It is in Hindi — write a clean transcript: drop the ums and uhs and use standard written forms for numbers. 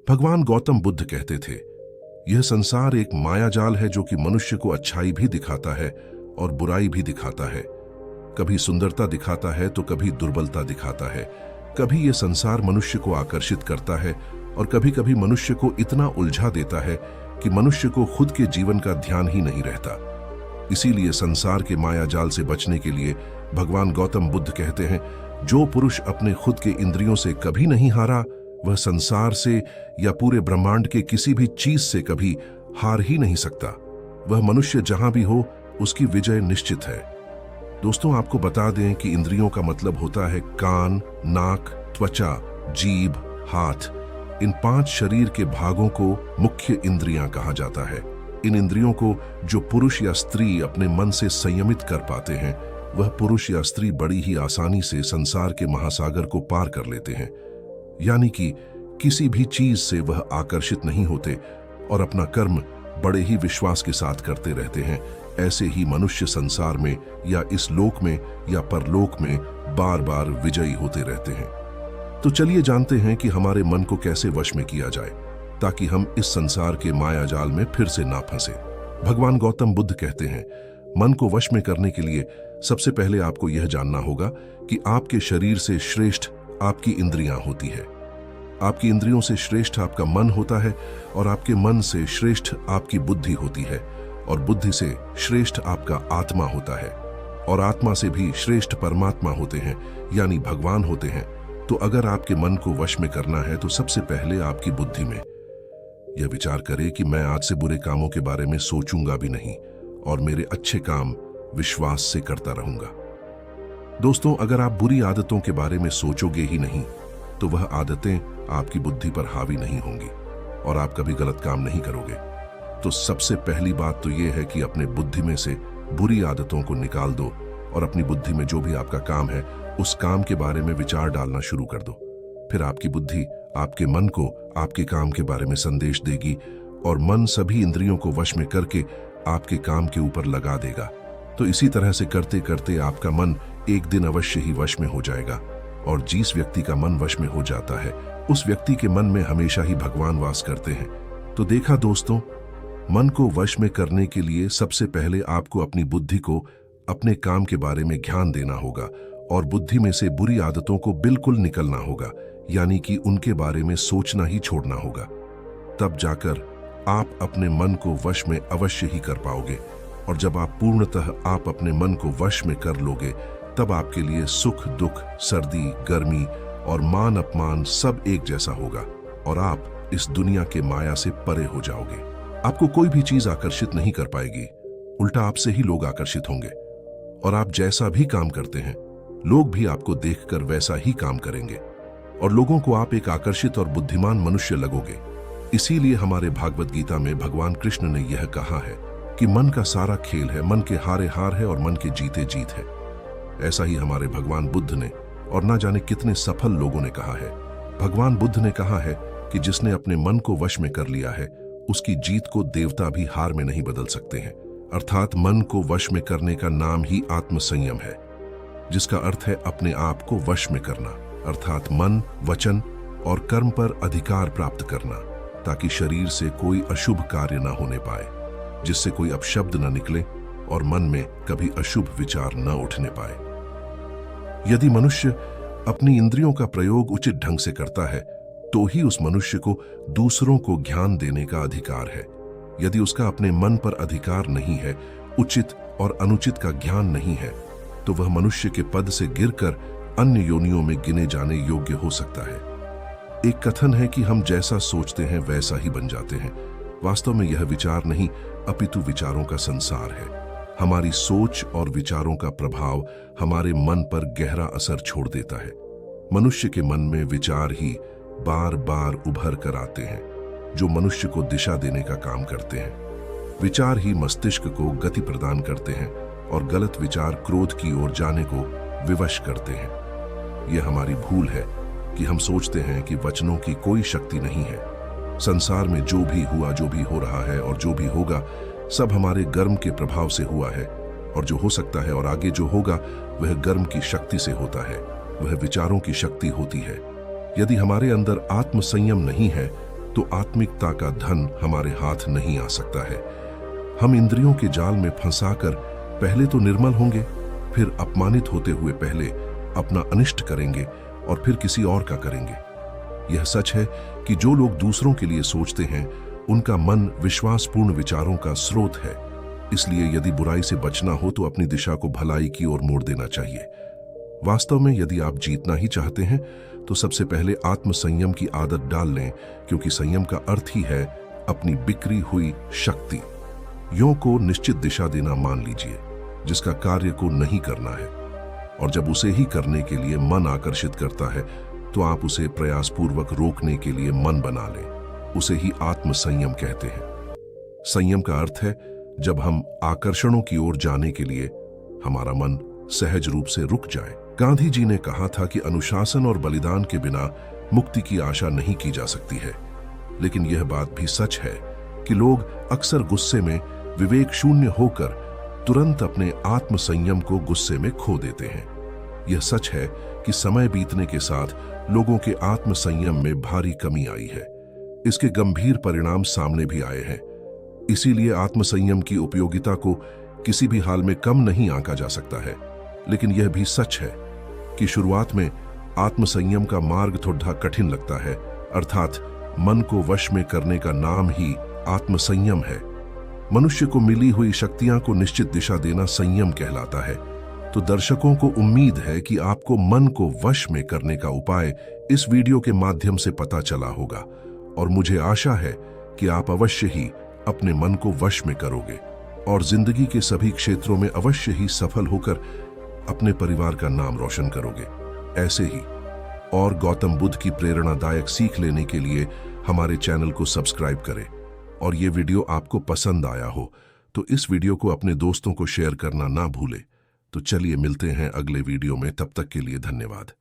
भगवान गौतम बुद्ध कहते थे, यह संसार एक मायाजाल है जो कि मनुष्य को अच्छाई भी दिखाता है और बुराई भी दिखाता है। कभी सुंदरता दिखाता है तो कभी दुर्बलता दिखाता है। कभी यह संसार मनुष्य को आकर्षित करता है और कभी कभी मनुष्य को इतना उलझा देता है कि मनुष्य को खुद के जीवन का ध्यान ही नहीं रहता। इसीलिए संसार के मायाजाल से बचने के लिए भगवान गौतम बुद्ध कहते हैं, जो पुरुष अपने खुद के इंद्रियों से कभी नहीं हारा, वह संसार से या पूरे ब्रह्मांड के किसी भी चीज से कभी हार ही नहीं सकता। वह मनुष्य जहां भी हो, उसकी विजय निश्चित है। दोस्तों, आपको बता दें कि इंद्रियों का मतलब होता है कान, नाक, त्वचा, जीभ, हाथ। इन 5 शरीर के भागों को मुख्य इंद्रियां कहा जाता है। इन इंद्रियों को जो पुरुष या स्त्री अपने मन से संयमित कर पाते हैं, वह पुरुष या स्त्री बड़ी ही आसानी से संसार के महासागर को पार कर लेते हैं। यानी कि किसी भी चीज से वह आकर्षित नहीं होते और अपना कर्म बड़े ही विश्वास के साथ करते रहते हैं। ऐसे ही मनुष्य संसार में या इस लोक में या परलोक में बार बार विजयी होते रहते हैं। तो चलिए जानते हैं कि हमारे मन को कैसे वश में किया जाए ताकि हम इस संसार के मायाजाल में फिर से ना फंसे। भगवान गौतम बुद्ध कहते हैं, मन को वश में करने के लिए सबसे पहले आपको यह जानना होगा कि आपके शरीर से श्रेष्ठ आपकी इंद्रियां होती है। आपकी इंद्रियों से श्रेष्ठ आपका मन होता है और आपके मन से श्रेष्ठ आपकी बुद्धि होती है और बुद्धि से श्रेष्ठ आपका आत्मा होता है और आत्मा से भी श्रेष्ठ परमात्मा होते हैं, यानी भगवान होते हैं। तो अगर आपके मन को वश में करना है तो सबसे पहले आपकी बुद्धि में यह विचार करें कि मैं आज से बुरे कामों के बारे में सोचूंगा भी नहीं और मेरे अच्छे काम विश्वास से करता रहूंगा। दोस्तों, अगर आप बुरी आदतों के बारे में सोचोगे ही नहीं तो वह आदतें आपकी बुद्धि पर हावी नहीं होंगी और आप कभी गलत काम नहीं करोगे। तो सबसे पहली बात तो यह है कि अपने बुद्धि में से बुरी आदतों को निकाल दो और अपनी बुद्धि में जो भी आपका काम है उस काम के बारे में विचार डालना शुरू कर दो। फिर आपकी बुद्धि आपके मन को आपके काम के बारे में संदेश देगी और मन सभी इंद्रियों को वश में करके आपके काम के ऊपर लगा देगा। तो इसी तरह से करते करते आपका मन एक दिन अवश्य ही वश में हो जाएगा और जिस व्यक्ति का मन वश में हो जाता है उस व्यक्ति के मन में हमेशा ही भगवान वास करते हैं। तो देखा दोस्तों, मन को वश में करने के लिए सबसे पहले आपको अपनी बुद्धि को अपने काम के बारे में ध्यान देना होगा और बुद्धि में से बुरी आदतों को बिल्कुल निकलना होगा, यानी कि उनके बारे में सोचना ही छोड़ना होगा। तब जाकर आप अपने मन को वश में अवश्य ही कर पाओगे और जब आप पूर्णतः आप अपने मन को वश में कर लोगे तब आपके लिए सुख दुख, सर्दी गर्मी और मान अपमान सब एक जैसा होगा और आप इस दुनिया के माया से परे हो जाओगे। आपको कोई भी चीज आकर्षित नहीं कर पाएगी, उल्टा आपसे ही लोग आकर्षित होंगे और आप जैसा भी काम करते हैं लोग भी आपको देखकर वैसा ही काम करेंगे और लोगों को आप एक आकर्षित और बुद्धिमान मनुष्य लगोगे। इसीलिए हमारे भागवत गीता में भगवान कृष्ण ने यह कहा है कि मन का सारा खेल है, मन के हारे हार है और मन के जीते जीत है। ऐसा ही हमारे भगवान बुद्ध ने और ना जाने कितने सफल लोगों ने कहा है। भगवान बुद्ध ने कहा है कि जिसने अपने मन को वश में कर लिया है उसकी जीत को देवता भी हार में नहीं बदल सकते हैं। अर्थात मन को वश में करने का नाम ही आत्मसंयम है, जिसका अर्थ है अपने आप को वश में करना, अर्थात मन, वचन और कर्म पर अधिकार प्राप्त करना ताकि शरीर से कोई अशुभ कार्य न होने पाए, जिससे कोई अपशब्द न निकले और मन में कभी अशुभ विचार न उठने पाए। यदि मनुष्य अपनी इंद्रियों का प्रयोग उचित ढंग से करता है तो ही उस मनुष्य को दूसरों को ज्ञान देने का अधिकार है। यदि उसका अपने मन पर अधिकार नहीं है, उचित और अनुचित का ज्ञान नहीं है, तो वह मनुष्य के पद से गिरकर अन्य योनियों में गिने जाने योग्य हो सकता है। एक कथन है कि हम जैसा सोचते हैं वैसा ही बन जाते हैं। वास्तव में यह विचार नहीं अपितु विचारों का संसार है। हमारी सोच और विचारों का प्रभाव हमारे मन पर गहरा असर छोड़ देता है। मनुष्य के मन में विचार ही बार बार उभर कर आते हैं जो मनुष्य को दिशा देने का काम करते हैं। विचार ही मस्तिष्क को गति प्रदान करते हैं और गलत विचार क्रोध की ओर जाने को विवश करते हैं। यह हमारी भूल है कि हम सोचते हैं कि वचनों की कोई शक्ति नहीं है। संसार में जो भी हुआ, जो भी हो रहा है और जो भी होगा सब हमारे कर्म के प्रभाव से हुआ है और जो हो सकता है और आगे जो होगा वह कर्म की शक्ति से होता है, वह विचारों की शक्ति होती है। यदि हमारे अंदर आत्मसंयम नहीं है तो आत्मिकता का धन हमारे हाथ नहीं आ सकता है। हम इंद्रियों के जाल में फंसाकर पहले तो निर्मल होंगे, फिर अपमानित होते हुए पहले अपना अनिष्ट करेंगे और फिर किसी और का करेंगे। यह सच है कि जो लोग दूसरों के लिए सोचते हैं उनका मन विश्वासपूर्ण विचारों का स्रोत है। इसलिए यदि बुराई से बचना हो तो अपनी दिशा को भलाई की ओर मोड़ देना चाहिए। वास्तव में यदि आप जीतना ही चाहते हैं तो सबसे पहले आत्मसंयम की आदत डाल लें, क्योंकि संयम का अर्थ ही है अपनी बिखरी हुई शक्ति यों को निश्चित दिशा देना मान लीजिए, जिसका कार्य को नहीं करना है। और जब उसे ही करने के लिए मन आकर्षित करता है तो आप उसे प्रयासपूर्वक रोकने के लिए मन बना लें। उसे ही आत्मसंयम कहते हैं। संयम का अर्थ है जब हम आकर्षणों की ओर जाने के लिए हमारा मन सहज रूप से रुक जाए। गांधी जी ने कहा था कि अनुशासन और बलिदान के बिना मुक्ति की आशा नहीं की जा सकती है। लेकिन यह बात भी सच है कि लोग अक्सर गुस्से में विवेक शून्य होकर तुरंत अपने आत्मसंयम को गुस्से में खो देते हैं। यह सच है कि समय बीतने के साथ लोगों के आत्मसंयम में भारी कमी आई है। इसके गंभीर परिणाम सामने भी आए हैं। इसीलिए आत्मसंयम की उपयोगिता को किसी भी हाल में कम नहीं आंका जा सकता है। लेकिन यह भी सच है कि शुरुआत में आत्मसंयम का मार्ग थोड़ा कठिन लगता है, अर्थात मन को वश में करने का नाम ही आत्मसंयम है। मनुष्य को मिली हुई शक्तियां को निश्चित दिशा देना संयम कहलाता है। तो दर्शकों को उम्मीद है कि आपको मन को वश में करने का उपाय इस वीडियो के माध्यम से पता चला होगा, और मुझे आशा है कि आप अवश्य ही अपने मन को वश में करोगे और जिंदगी के सभी क्षेत्रों में अवश्य ही सफल होकर अपने परिवार का नाम रोशन करोगे। ऐसे ही और गौतम बुद्ध की प्रेरणादायक सीख लेने के लिए हमारे चैनल को सब्सक्राइब करें। और ये वीडियो आपको पसंद आया हो तो इस वीडियो को अपने दोस्तों को शेयर करना ना भूलें। तो चलिए मिलते हैं अगले वीडियो में, तब तक के लिए धन्यवाद।